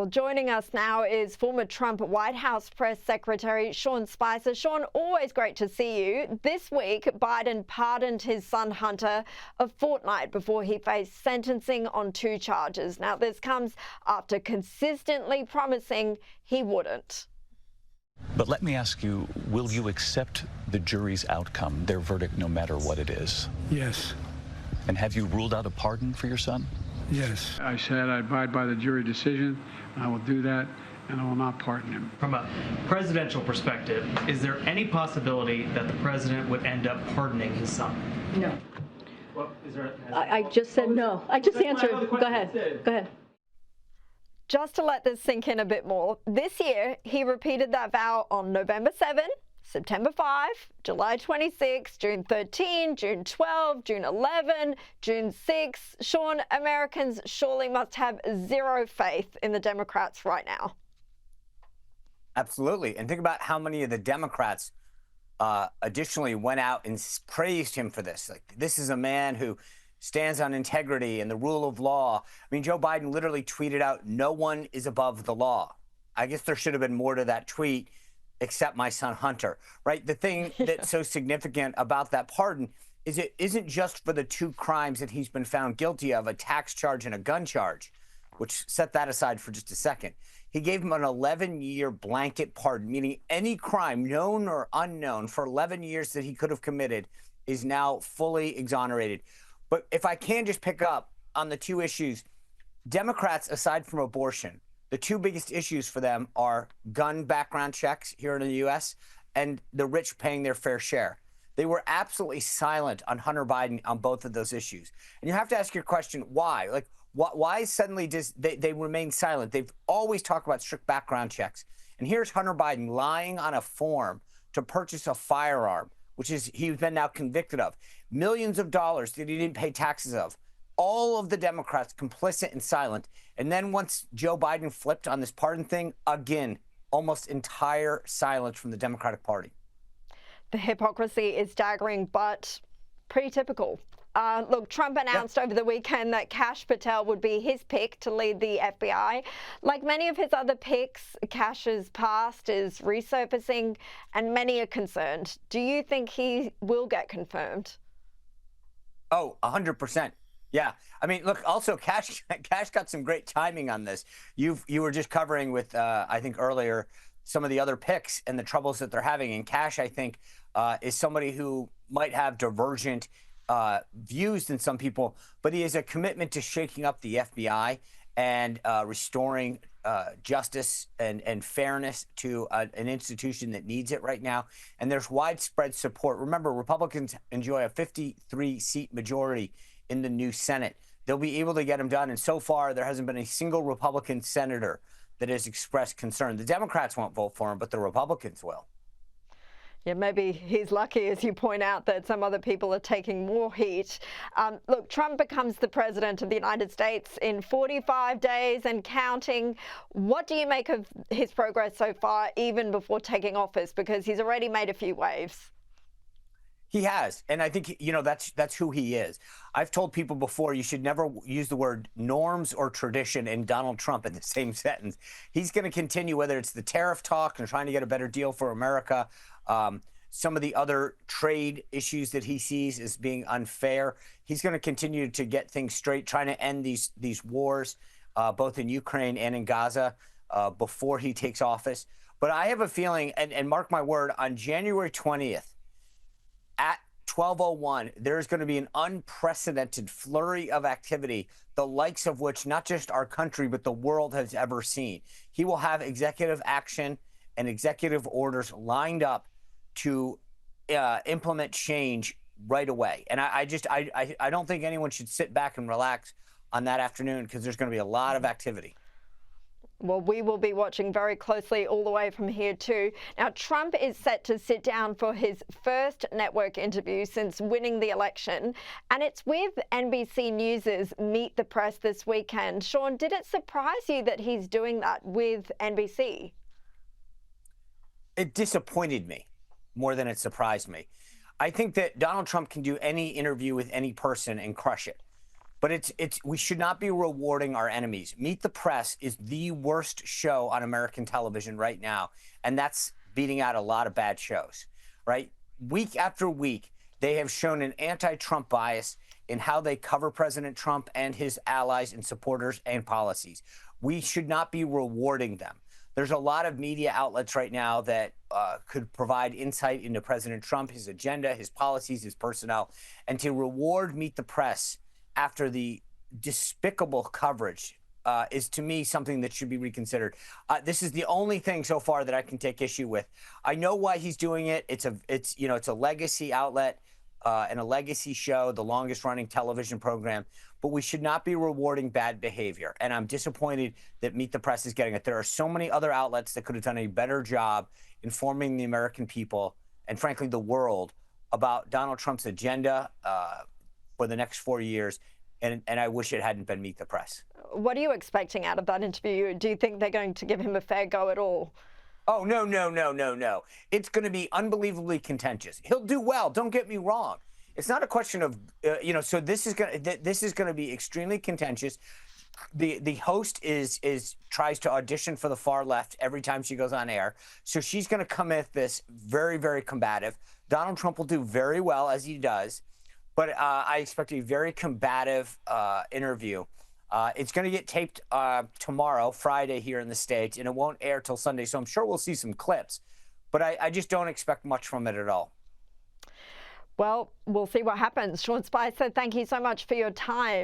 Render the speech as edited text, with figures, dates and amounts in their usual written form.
Well, joining us now is former Trump White House press secretary Sean Spicer. Sean, always great to see you. This week, Biden pardoned his son Hunter a fortnight before he faced sentencing on 2 charges. Now, this comes after consistently promising he wouldn't. But let me ask you, will you accept the jury's outcome, their verdict, no matter what it is? Yes. And have you ruled out a pardon for your son? Yes. I said I abide by the jury decision. I will do that, and I will not pardon him. From a presidential perspective, is there any possibility that the president would end up pardoning his son? No. Well, I just said no. I just answered. Go ahead. Go ahead. Just to let this sink in a bit more, this year he repeated that vow on November 7, September 5, July 26, June 13, June 12, June 11, June 6. Sean, Americans surely must have zero faith in the Democrats right now. Absolutely. And think about how many of the Democrats additionally went out and praised him for this. Like, this is a man who stands on integrity and the rule of law. I mean, Joe Biden literally tweeted out, "No one is above the law." I guess there should have been more to that tweet, except my son Hunter, right? The thing that's so significant about that pardon is it isn't just for the 2 crimes that he's been found guilty of, a tax charge and a gun charge, which set that aside for just a second. He gave him an 11-year blanket pardon, meaning any crime, known or unknown, for 11 years that he could have committed is now fully exonerated. But if I can just pick up on the 2 issues, Democrats, aside from abortion, the 2 biggest issues for them are gun background checks here in the U.S. and the rich paying their fair share. They were absolutely silent on Hunter Biden on both of those issues. And you have to ask your question, why? Like, why suddenly does they remain silent? They've always talked about strict background checks. And here's Hunter Biden lying on a form to purchase a firearm, which is he's been now convicted of. Millions of dollars that he didn't pay taxes of. All of the Democrats complicit and silent. And then once Joe Biden flipped on this pardon thing, again, almost entire silence from the Democratic Party. The hypocrisy is staggering, but pretty typical. Look, Trump announced over the weekend that Kash Patel would be his pick to lead the FBI. Like many of his other picks, Kash's past is resurfacing, and many are concerned. Do you think he will get confirmed? Oh, 100%. Yeah. I mean, look, also Kash got some great timing on this. You were just covering with, I think earlier, some of the other picks and the troubles that they're having. And Kash, I think, is somebody who might have divergent views than some people, but he has a commitment to shaking up the FBI and restoring justice and fairness to an institution that needs it right now. And there's widespread support. Remember, Republicans enjoy a 53-seat majority in the new Senate. They'll be able to get them done. And so far, there hasn't been a single Republican senator that has expressed concern. The Democrats won't vote for him, but the Republicans will. Yeah, maybe he's lucky, as you point out, that some other people are taking more heat. Look, Trump becomes the president of the United States in 45 days and counting. What do you make of his progress so far, even before taking office? Because he's already made a few waves. He has. And I think, you know, that's who he is. I've told people before, you should never use the word norms or tradition and Donald Trump in the same sentence. He's going to continue, whether it's the tariff talk and trying to get a better deal for America, some of the other trade issues that he sees as being unfair. He's going to continue to get things straight, trying to end these wars, both in Ukraine and in Gaza, before he takes office. But I have a feeling, and mark my word, on January 20th, at 12:01, there's going to be an unprecedented flurry of activity, the likes of which not just our country, but the world has ever seen. He will have executive action and executive orders lined up to implement change right away. And I don't think anyone should sit back and relax on that afternoon, because there's going to be a lot of activity. Well, we will be watching very closely all the way from here too. Now, Trump is set to sit down for his first network interview since winning the election, and it's with NBC News' Meet the Press this weekend. Sean, did it surprise you that he's doing that with NBC? It disappointed me more than it surprised me. I think that Donald Trump can do any interview with any person and crush it. But we should not be rewarding our enemies. Meet the Press is the worst show on American television right now, and that's beating out a lot of bad shows, right? Week after week, they have shown an anti-Trump bias in how they cover President Trump and his allies and supporters and policies. We should not be rewarding them. There's a lot of media outlets right now that could provide insight into President Trump, his agenda, his policies, his personnel, and to reward Meet the Press after the despicable coverage is, to me, something that should be reconsidered. This is the only thing so far that I can take issue with. I know why he's doing it. It's a legacy outlet and a legacy show, the longest-running television program. But we should not be rewarding bad behavior. And I'm disappointed that Meet the Press is getting it. There are so many other outlets that could have done a better job informing the American people and, frankly, the world about Donald Trump's agenda for the next 4 years. And I wish it hadn't been Meet the Press. What are you expecting out of that interview? Do you think they're going to give him a fair go at all? Oh, no. It's going to be unbelievably contentious. He'll do well. Don't get me wrong. It's not a question of, so this is going to be extremely contentious. The host tries to audition for the far left every time she goes on air. So she's going to come at this very, very combative. Donald Trump will do very well, as he does. But I expect a very combative interview. It's going to get taped tomorrow, Friday, here in the States, and it won't air till Sunday. So I'm sure we'll see some clips. But I just don't expect much from it at all. Well, we'll see what happens. Sean Spicer, thank you so much for your time.